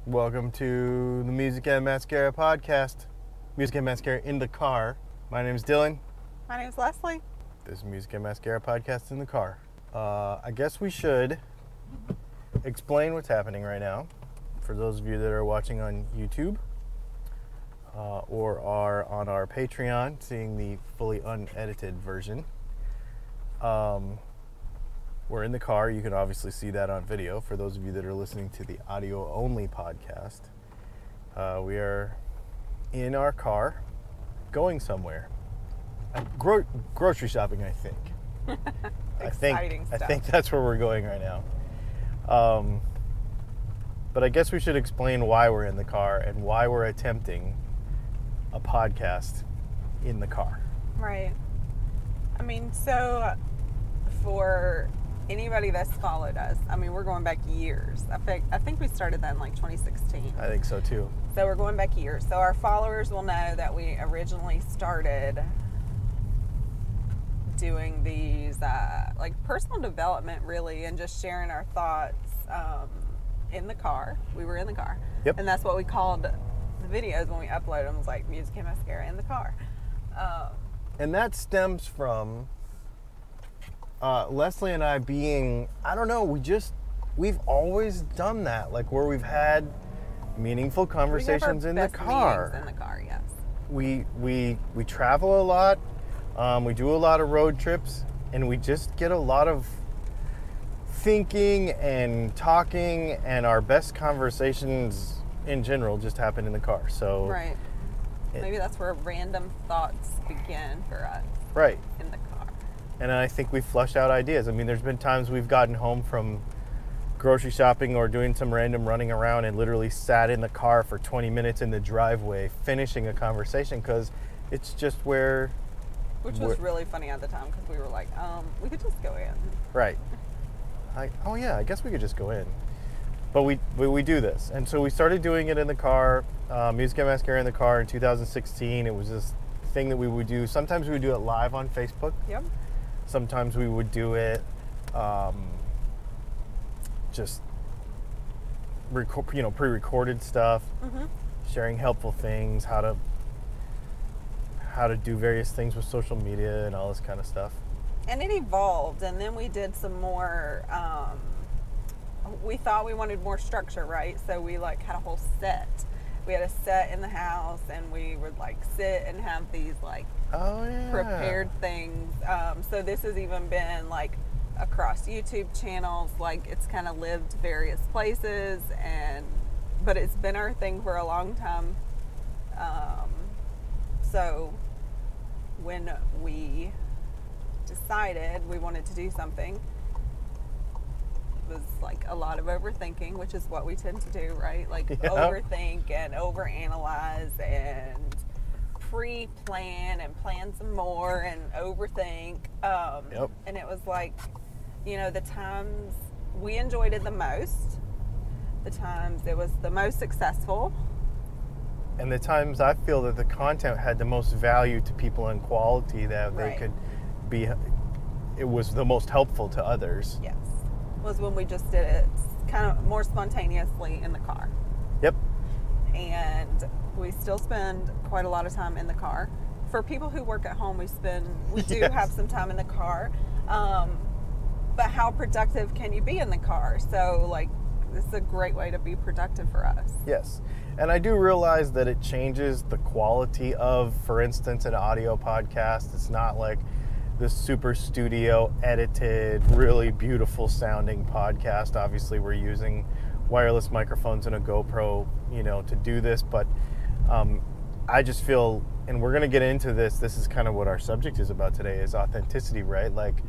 Welcome to the Music and Mascara podcast. Music and Mascara in the car. My name is Dylan. My name is Leslie. This is Music and Mascara podcast in the car. I guess we should explain what's happening right now for those of you that are watching on YouTube or are on our Patreon seeing the fully unedited version. We're in the car. You can obviously see that on video. For those of you that are listening to the audio-only podcast, we are in our car going somewhere. Grocery shopping, I think. Exciting stuff. I think that's where we're going right now. But I guess we should explain why we're in the car and why we're attempting a podcast in the car. Right. I mean, so for anybody that's followed us, I mean, we're going back years. I think we started that in like 2016. I think so too. So we're going back years. So our followers will know that we originally started doing these like personal development, really, and just sharing our thoughts in the car. We were in the car. Yep. And that's what we called the videos when we uploaded them, was like Music and Mascara in the car. And that stems from Leslie and I being, I don't know, we've always done that, like where we've had meaningful conversations in the car. In the car, yes. We travel a lot, we do a lot of road trips, and we just get a lot of thinking and talking, and our best conversations in general just happen in the car. So right. Maybe that's where random thoughts begin for us. Right. In the car. And I think we flush out ideas. I mean, there's been times we've gotten home from grocery shopping or doing some random running around and literally sat in the car for 20 minutes in the driveway finishing a conversation because it's just where... Which was really funny at the time because we were like, we could just go in. Right. Oh yeah, I guess we could just go in. But we do this. And so we started doing it in the car, Music and Mascara in the car in 2016. It was this thing that we would do. Sometimes we would do it live on Facebook. Yep. Sometimes we would do it just pre-recorded stuff, sharing helpful things, how to do various things with social media and all this kind of stuff. And it evolved, and then we did some more, we thought we wanted more structure, right? So we like had a whole set. We had a set in the house, and we would like sit and have these like prepared things. So this has even been like across YouTube channels, like it's kind of lived various places, but it's been our thing for a long time. So when we decided we wanted to do something, it was like a lot of overthinking, which is what we tend to do, right? Like overthink and overanalyze and pre-plan and plan some more and overthink. And it was like, the times we enjoyed it the most, the times it was the most successful, and the times I feel that the content had the most value to people and quality that they could be, it was the most helpful to others. Yes. Was when we just did it kind of more spontaneously in the car. Yep. And we still spend quite a lot of time in the car. For people who work at home, we do have some time in the car. But how productive can you be in the car? So like, this is a great way to be productive for us. Yes. And I do realize that it changes the quality of, for instance, an audio podcast. It's not like this super studio edited, really beautiful sounding podcast. Obviously, we're using wireless microphones and a GoPro, to do this. But I just feel, and we're going to get into this. This is kind of what our subject is about today, is authenticity, right? Like,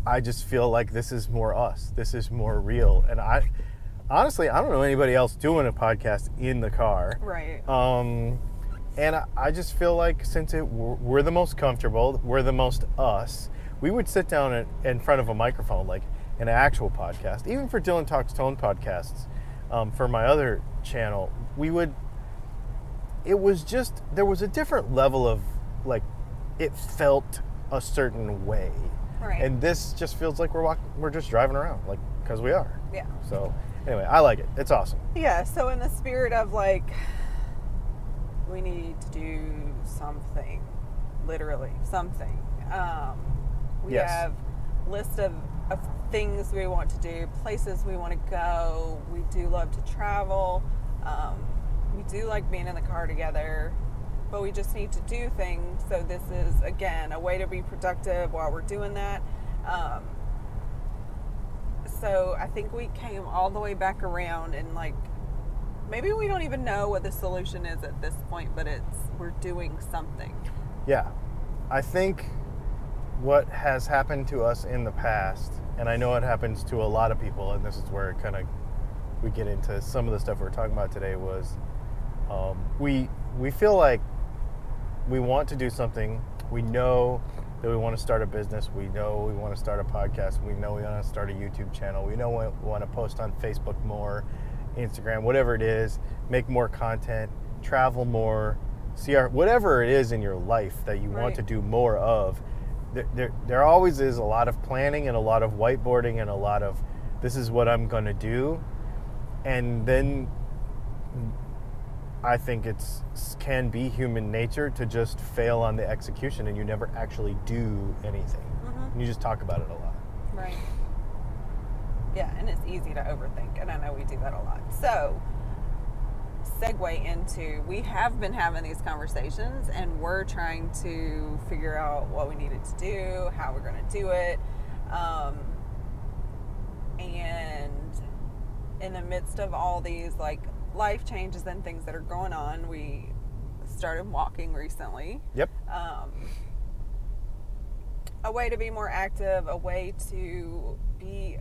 I just feel like this is more us. This is more real. And honestly, I don't know anybody else doing a podcast in the car. Right. And I just feel like since we're the most comfortable, we're the most us, we would sit down in front of a microphone, like an actual podcast. Even for Dylan Talks Tone podcasts, for my other channel, there was a different level of, like, it felt a certain way. Right. And this just feels like we're just driving around, like because we are. Yeah. So anyway, I like it. It's awesome. Yeah, so in the spirit of like, we need to do something, literally something. We Yes. have list of things we want to do, places we want to go. We do love to travel. We do like being in the car together, but we just need to do things. So this is, again, a way to be productive while we're doing that. So I think we came all the way back around, and like, maybe we don't even know what the solution is at this point, but we're doing something. Yeah. I think what has happened to us in the past, and I know it happens to a lot of people, and this is where it kind of we get into some of the stuff we're talking about today, was we feel like we want to do something. We know that we want to start a business. We know we want to start a podcast. We know we want to start a YouTube channel. We know we want to post on Facebook more, Instagram, whatever it is, make more content, travel more, whatever it is in your life that you want to do more of. There always is a lot of planning and a lot of whiteboarding and a lot of, this is what I'm going to do. And then I think can be human nature to just fail on the execution, and you never actually do anything. Mm-hmm. You just talk about it a lot. Right. Yeah, and it's easy to overthink, and I know we do that a lot. So, segue into, we have been having these conversations, and we're trying to figure out what we needed to do, how we're going to do it. And in the midst of all these like life changes and things that are going on, we started walking recently. Yep. A way to be more active, a way to be,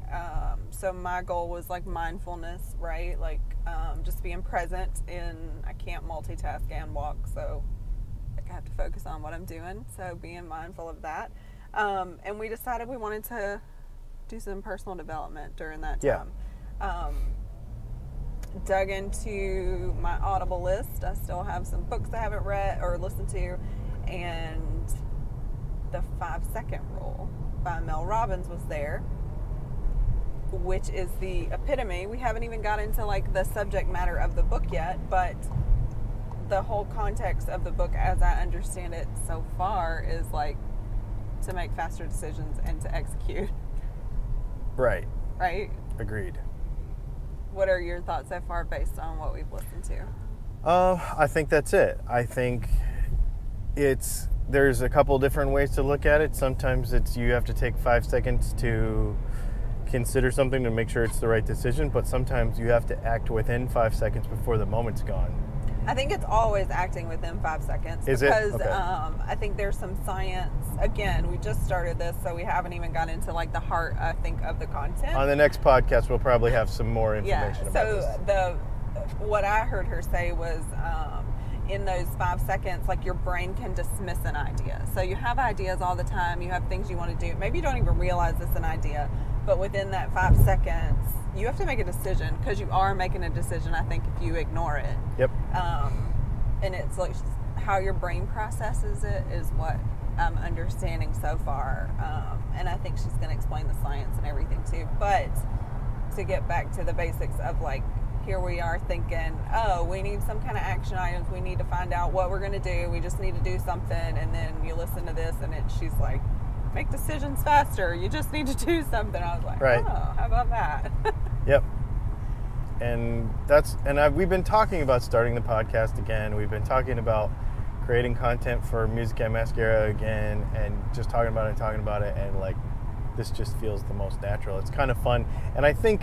so my goal was like mindfulness, right? Like just being present I can't multitask and walk, so I have to focus on what I'm doing. So being mindful of that. And we decided we wanted to do some personal development during that time. Yeah. Dug into my Audible list. I still have some books I haven't read or listened to, and the 5-second rule by Mel Robbins was there, which is the epitome. We haven't even got into like the subject matter of the book yet, but the whole context of the book, as I understand it so far, is like to make faster decisions and to execute. Right. Agreed. What are your thoughts so far based on what we've listened to? I think that's it. I think there's a couple different ways to look at it. Sometimes you have to take 5 seconds to consider something to make sure it's the right decision, but sometimes you have to act within 5 seconds before the moment's gone. I think it's always acting within 5 seconds. Is because, it? Okay. I think there's some science. Again, we just started this, so we haven't even got into like the heart, I think, of the content. On the next podcast, we'll probably have some more information about this. So what I heard her say was, in those 5 seconds, like your brain can dismiss an idea. So you have ideas all the time. You have things you want to do. Maybe you don't even realize it's an idea, but within that 5 seconds, you have to make a decision, because you are making a decision, I think, if you ignore it. Yep. And it's like how your brain processes it is what I'm understanding so far. And I think she's going to explain the science and everything too. But to get back to the basics of like, here we are thinking, oh, we need some kind of action items. We need to find out what we're going to do. We just need to do something. And then you listen to this, and she's like, make decisions faster. You just need to do something. I was like, right. Oh, how about that? Yep. And we've been talking about starting the podcast again. We've been talking about creating content for Music and Mascara again, and just talking about it, and like, this just feels the most natural. It's kind of fun, and I think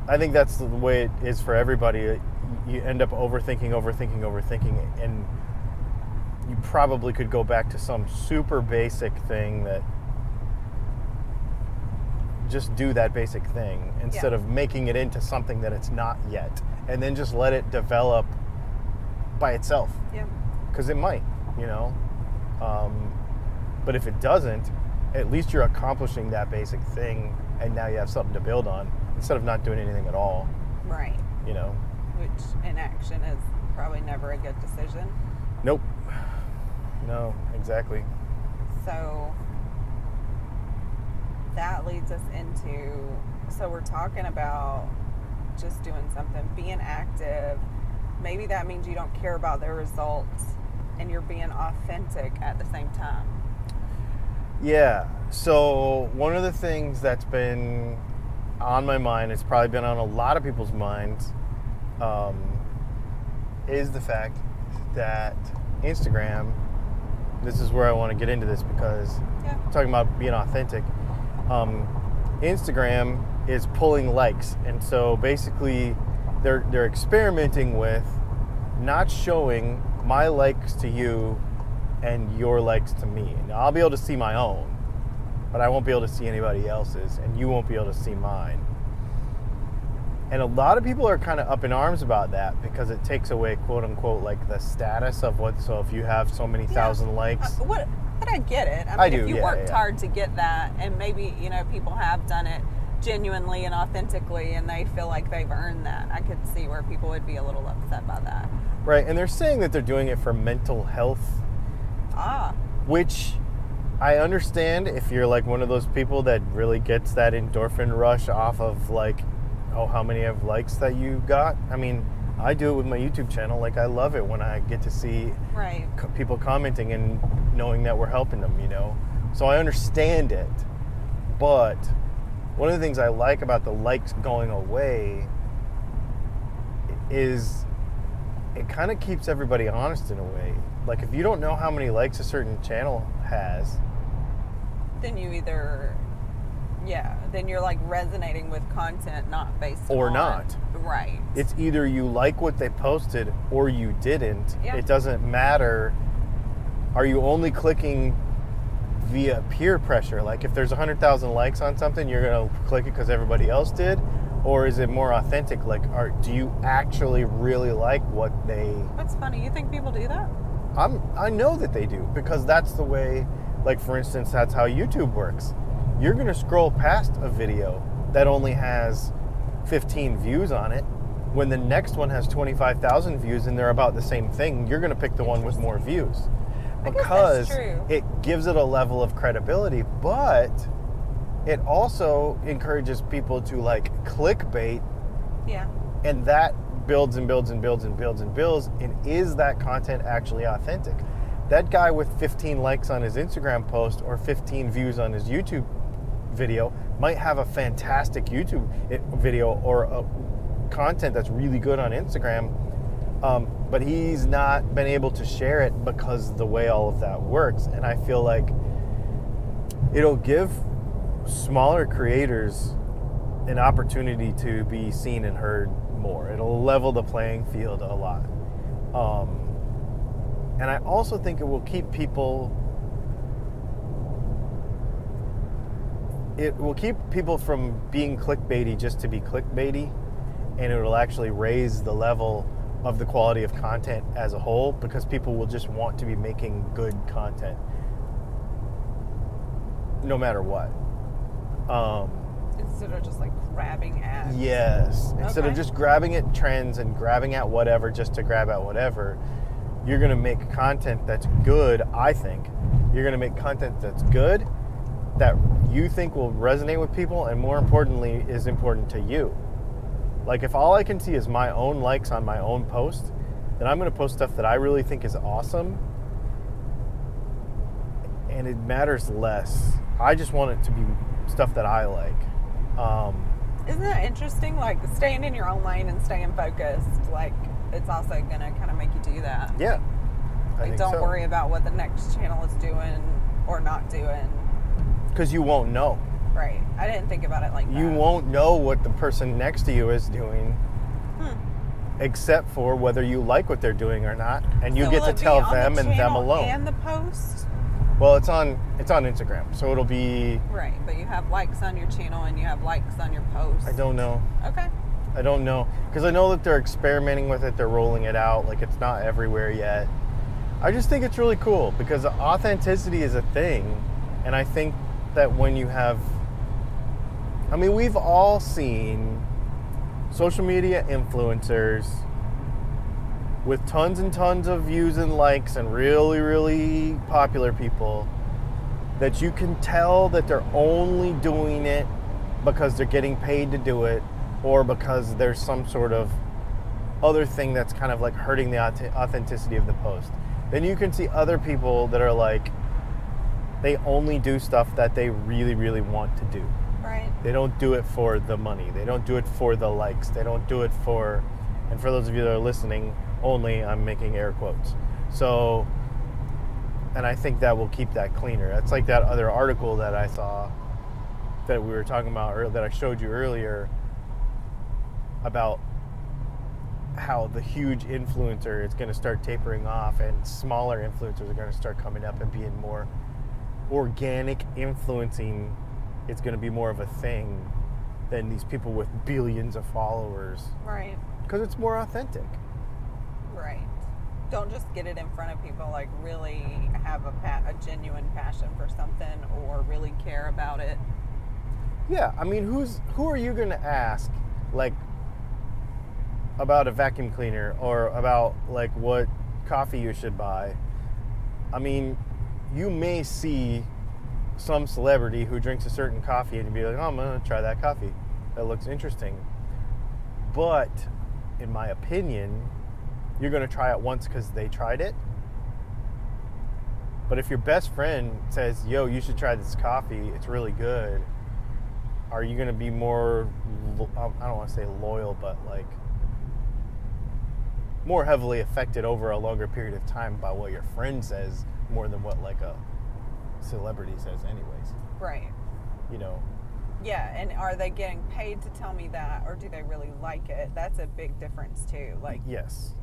that's the way it is for everybody. You end up overthinking, and you probably could go back to some super basic thing that just do that basic thing instead of making it into something that it's not yet, and then just let it develop by itself. Yeah. Because it might, but if it doesn't, at least you're accomplishing that basic thing, and now you have something to build on instead of not doing anything at all. Right. Which in action is probably never a good decision. Nope. No, exactly. So that leads us into So we're talking about just doing something, being active. Maybe that means you don't care about the results and you're being authentic at the same time. Yeah. So one of the things that's been on my mind, it's probably been on a lot of people's minds, is the fact that Instagram, this is where I want to get into this because talking about being authentic, Instagram is pulling likes, and so basically they're experimenting with not showing my likes to you and your likes to me. Now, I'll be able to see my own, but I won't be able to see anybody else's, and you won't be able to see mine. And a lot of people are kind of up in arms about that because it takes away, quote unquote, like the status of what. So if you have so many thousand likes, but I get it. I mean, if you worked hard to get that, and maybe people have done it genuinely and authentically, and they feel like they've earned that, I could see where people would be a little upset by that. Right, and they're saying that they're doing it for mental health. Which I understand if you're like one of those people that really gets that endorphin rush off of like, oh, how many of likes that you got. I mean, I do it with my YouTube channel. Like, I love it when I get to see people commenting and knowing that we're helping them, So I understand it. But one of the things I like about the likes going away is it kind of keeps everybody honest in a way. Like, if you don't know how many likes a certain channel has, then you either, then you're like resonating with content not based on... Or not. Right. It's either you like what they posted or you didn't. Yeah. It doesn't matter. Are you only clicking via peer pressure? Like, if there's 100,000 likes on something, you're going to click it because everybody else did? Or is it more authentic? Like, do you actually really like what they... That's funny. You think people do that? I know that they do, because that's the way, like, for instance, that's how YouTube works. You're going to scroll past a video that only has 15 views on it. When the next one has 25,000 views and they're about the same thing, you're going to pick the one with more views. Because it gives it a level of credibility, but it also encourages people to, like, clickbait. Yeah. And that builds and builds and builds and builds and builds. And is that content actually authentic? That guy with 15 likes on his Instagram post or 15 views on his YouTube video might have a fantastic YouTube video or a content that's really good on Instagram, but he's not been able to share it because of the way all of that works. And I feel like it'll give smaller creators an opportunity to be seen and heard more. It'll level the playing field a lot. And I also think it will keep people... It will keep people from being clickbaity just to be clickbaity, and it will actually raise the level of the quality of content as a whole, because people will just want to be making good content no matter what. Instead of just like grabbing at... Yes. Instead of just grabbing at trends and grabbing at whatever just to grab at whatever, you're going to make content that's good, I think. You're going to make content that's good, that you think will resonate with people, and more importantly, is important to you. Like, if all I can see is my own likes on my own post, then I'm going to post stuff that I really think is awesome, and it matters less. I just want it to be stuff that I like. Isn't that interesting? Like, staying in your own lane and staying focused, like, it's also going to kind of make you do that. Yeah. Like, don't worry about what the next channel is doing or not doing. Because you won't know. Right. I didn't think about it like that. You won't know what the person next to you is doing, except for whether you like what they're doing or not, and you get to tell them and them alone. And the post? Well, it's on Instagram, so it'll be... Right, but you have likes on your channel and you have likes on your post. I don't know. Okay. I don't know, because I know that they're experimenting with it, they're rolling it out, like, it's not everywhere yet. I just think it's really cool, because authenticity is a thing, and I think that when you have... I mean, we've all seen social media influencers with tons and tons of views and likes and really, really popular people that you can tell that they're only doing it because they're getting paid to do it, or because there's some sort of other thing that's kind of like hurting the authenticity of the post. Then you can see other people that are like, they only do stuff that they really, really want to do. Right. They don't do it for the money. They don't do it for the likes. They don't do it for, and for those of you that are listening, only, I'm making air quotes. So, and I think that will keep that cleaner. That's like that other article that I saw that we were talking about, or that I showed you earlier, about how the huge influencer is going to start tapering off and smaller influencers are going to start coming up and being more organic. Influencing is going to be more of a thing than these people with billions of followers. Right. Because it's more authentic. Right. Don't just get it in front of people, like really have a genuine passion for something or really care about it. Yeah, I mean, who are you going to ask, like, about a vacuum cleaner or about, like, what coffee you should buy? I mean, you may see some celebrity who drinks a certain coffee and you'd be like, oh, I'm going to try that coffee. That looks interesting. But, in my opinion, you're going to try it once because they tried it. But if your best friend says, yo, you should try this coffee, it's really good, are you going to be more, I don't want to say loyal, but like more heavily affected over a longer period of time by what your friend says more than what like a celebrity says anyways? Right. You know? Yeah, and are they getting paid to tell me that, or do they really like it? That's a big difference too. Like, yes.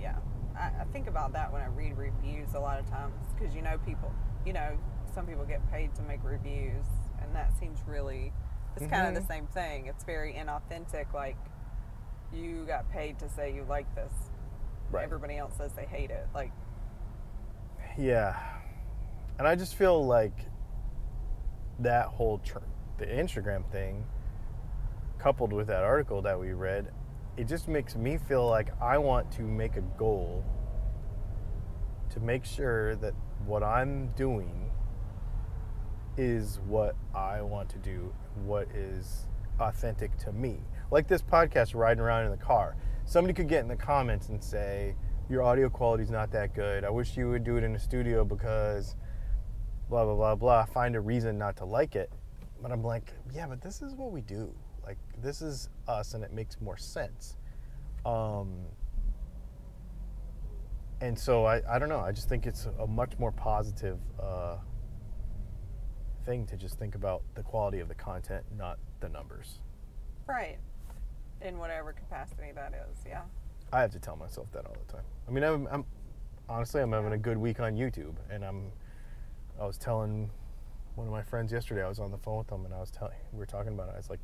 Yeah, I think about that when I read reviews a lot of times, because some people get paid to make reviews, and that seems really, it's kind of the same thing. It's very inauthentic. Like, you got paid to say you like this. Right. Everybody else says they hate it. Like, yeah. And I just feel like that whole the Instagram thing, coupled with that article that we read, it just makes me feel like I want to make a goal to make sure that what I'm doing is what I want to do, what is authentic to me. Like this podcast, riding around in the car. Somebody could get in the comments and say, your audio quality is not that good. I wish you would do it in the studio because blah, blah, blah, blah. Find a reason not to like it. But I'm like, yeah, but this is what we do. Like, this is us, and it makes more sense. And so I don't know. I just think it's a much more positive thing to just think about the quality of the content, not the numbers. right. In whatever capacity that is, yeah. I have to tell myself that all the time. I mean, I'm honestly, I'm having a good week on YouTube, and I was telling one of my friends yesterday, I was on the phone with them, and we were talking about it. I was like,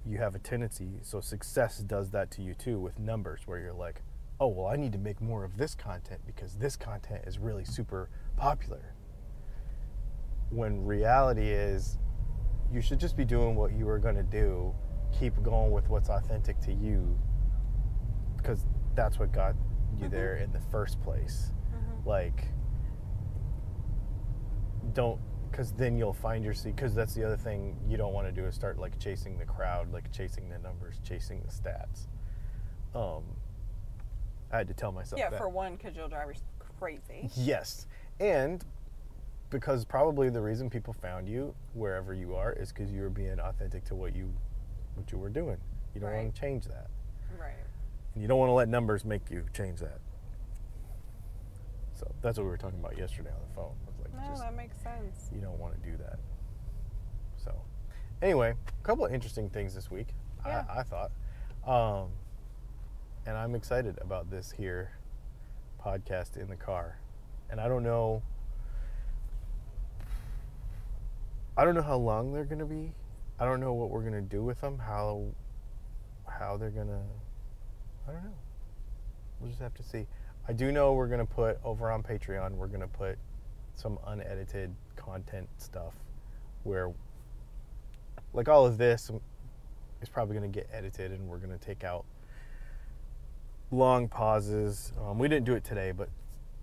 you have a tendency, so success does that to you too with numbers, where you're like, oh, well, I need to make more of this content because this content is really super popular. When reality is, you should just be doing what you were going to do, keep going with what's authentic to you, because that's what got you there in the first place. Like, don't, because then you'll find your seat, because that's the other thing you don't want to do, is start like chasing the crowd, like chasing the numbers, chasing the stats. I had to tell myself that. Yeah, for one, because you'll drive you crazy. Yes, and because probably the reason people found you wherever you are is because you were being authentic to what you were doing. You don't want to change that. Right. And you don't want to let numbers make you change that. So that's what we were talking about yesterday on the phone. I was like, No, that makes sense. You don't want to do that. So anyway, a couple of interesting things this week, Yeah. I thought. And I'm excited about this here podcast in the car. And I don't know how long they're going to be. I don't know what we're going to do with them, how they're going to, I don't know. We'll just have to see. I do know we're going to put, over on Patreon, we're going to put some unedited content stuff where, like, all of this is probably going to get edited, and we're going to take out long pauses. We didn't do it today, but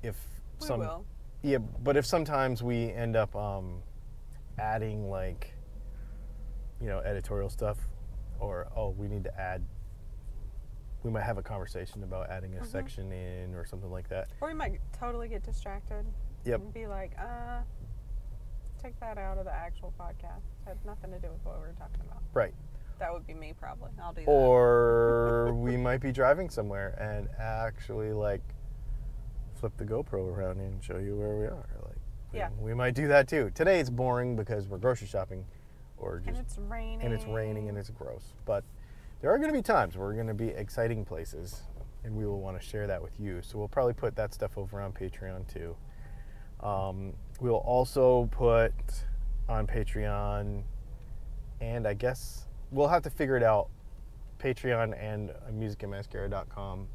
if We will. Yeah, but if sometimes we end up adding like, editorial stuff, or we need to add. We might have a conversation about adding a section in or something like that. Or we might totally get distracted. Yep. And be like, take that out of the actual podcast. It had nothing to do with what we were talking about. Right. That would be me probably. I'll do that. Or we might be driving somewhere and actually like flip the GoPro around and show you where we are. Like, we might do that too. Today it's boring because we're grocery shopping, or just and it's raining. And it's raining and it's gross. But there are going to be times where we're going to be exciting places, and we will want to share that with you. So we'll probably put that stuff over on Patreon too. We'll also put on Patreon, and I guess we'll have to figure it out, Patreon and musicandmascara.com.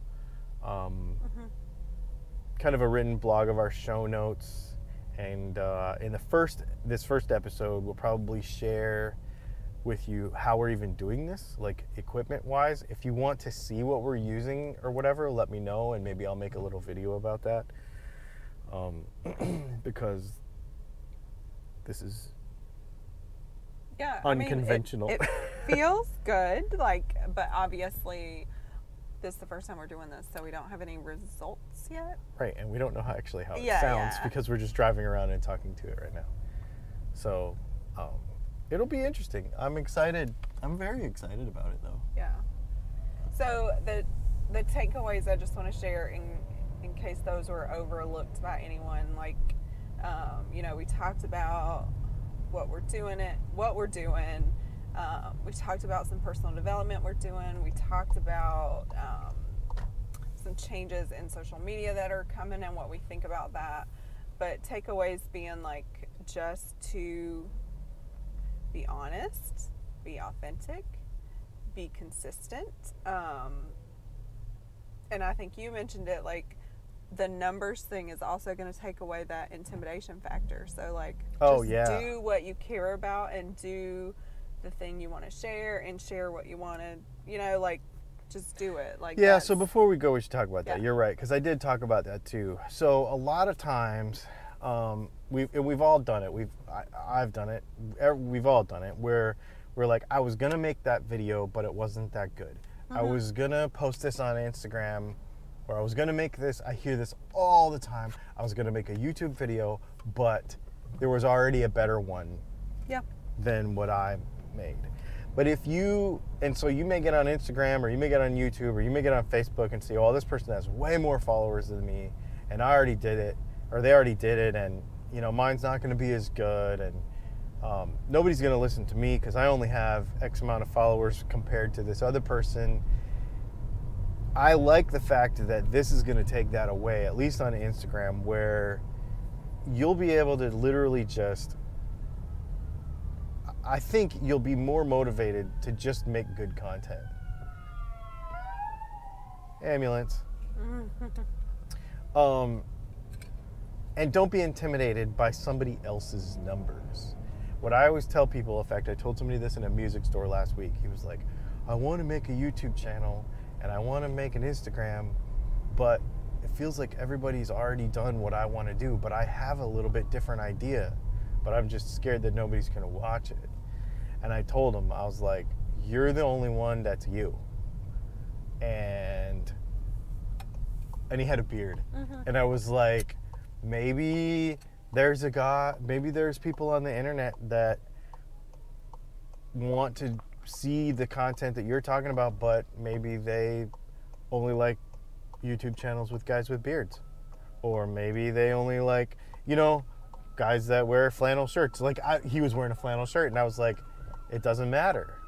Kind of a written blog of our show notes. And in this first episode, we'll probably share with you how we're even doing this, like equipment-wise. If you want to see what we're using or whatever, let me know, and maybe I'll make a little video about that. Because this is unconventional. I mean, it feels good, but obviously this is the first time we're doing this, so we don't have any results yet. Right, and we don't know how it sounds because we're just driving around and talking to it right now. So it'll be interesting. I'm excited. I'm very excited about it, though. Yeah. So the takeaways I just want to share in case those were overlooked by anyone, we talked about what we're doing. We talked about some personal development we're doing. We talked about some changes in social media that are coming and what we think about that. But takeaways being just to be honest, be authentic, be consistent. And I think you mentioned it, the numbers thing is also going to take away that intimidation factor. So do what you care about and do the thing you want to share and share what you want to, just do it. So before we go, we should talk about that. You're right, because I did talk about that too. So a lot of times, we've all done it. I've done it. We've all done it where we're like, I was going to make that video, but it wasn't that good. I was going to post this on Instagram, or I was going to make this. I hear this all the time. I was going to make a YouTube video, but there was already a better one than what I made. But so you may get on Instagram, or you may get on YouTube, or you may get on Facebook and see, this person has way more followers than me, and I already did it, or they already did it, and mine's not going to be as good, and nobody's going to listen to me because I only have X amount of followers compared to this other person. I like the fact that this is going to take that away, at least on Instagram, where you'll be able to literally I think you'll be more motivated to just make good content. Ambulance. And don't be intimidated by somebody else's numbers. What I always tell people, in fact, I told somebody this in a music store last week. He was like, I want to make a YouTube channel and I want to make an Instagram, but it feels like everybody's already done what I want to do, but I have a little bit different idea, but I'm just scared that nobody's going to watch it. And I told him, I was like, you're the only one that's you. And he had a beard. And I was like, maybe there's people on the internet that want to see the content that you're talking about, but maybe they only like YouTube channels with guys with beards. Or maybe they only like, guys that wear flannel shirts. He was wearing a flannel shirt, and I was like, it doesn't matter.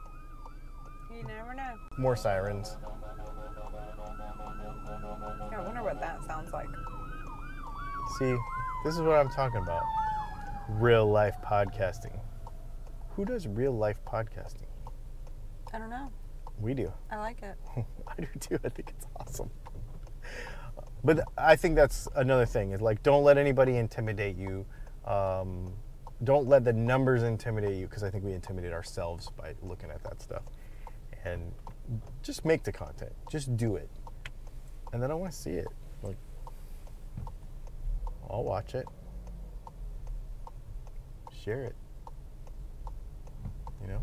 You never know. More sirens. I wonder what that sounds like. See, this is what I'm talking about. Real life podcasting. Who does real life podcasting? I don't know. We do. I like it. I do too. I think it's awesome. But I think that's another thing. Is don't let anybody intimidate you. Don't let the numbers intimidate you, because I think we intimidate ourselves by looking at that stuff. And just make the content. Just do it. And then I want to see it. I'll watch it. Share it. you know.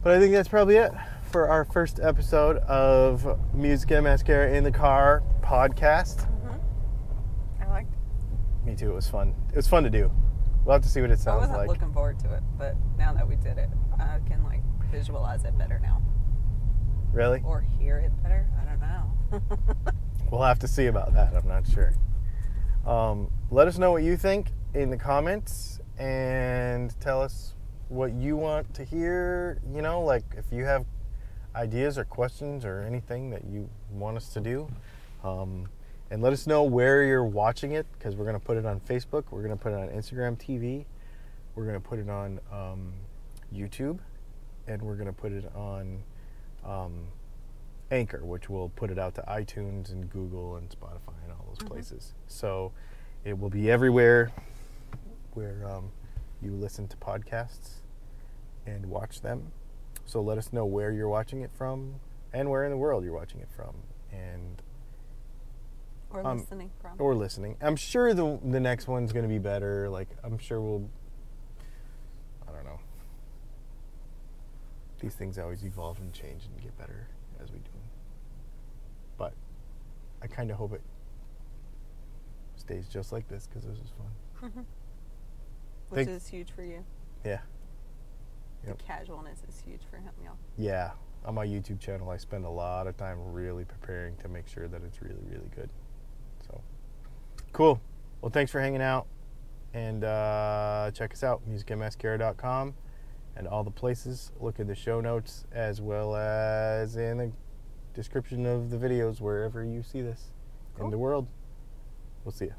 But I think that's probably it for our first episode of Music and Mascara in the Car podcast. Mm-hmm. I liked it. Me too. It was fun. It was fun to do. We'll have to see what it sounds I wasn't like. looking forward to it, but now that we did it, I can like visualize it better now. Really? Or hear it better. I don't know. We'll have to see about that. I'm not sure. Let us know what you think in the comments and tell us what you want to hear. You know, like if you have ideas or questions or anything that you want us to do. And let us know where you're watching it, because we're going to put it on Facebook. We're going to put it on Instagram TV. We're going to put it on YouTube. And we're going to put it on Anchor, which will put it out to iTunes and Google and Spotify and all those places. So it will be everywhere where you listen to podcasts and watch them. So let us know where you're watching it from and where in the world you're watching it from. And or listening from. Or listening. I'm sure the next one's going to be better. Like, I'm sure I don't know. These things always evolve and change and get better as we do them. But I kind of hope it stays just like this, because this is fun. Mm-hmm. Which is huge for you. Yeah. Yep. The casualness is huge for him, y'all. Yeah. On my YouTube channel, I spend a lot of time really preparing to make sure that it's really, really good. So, cool. Well, thanks for hanging out. And check us out, musicandmascara.com. And all the places. Look at the show notes as well as in the description of the videos wherever you see this in the world. We'll see you.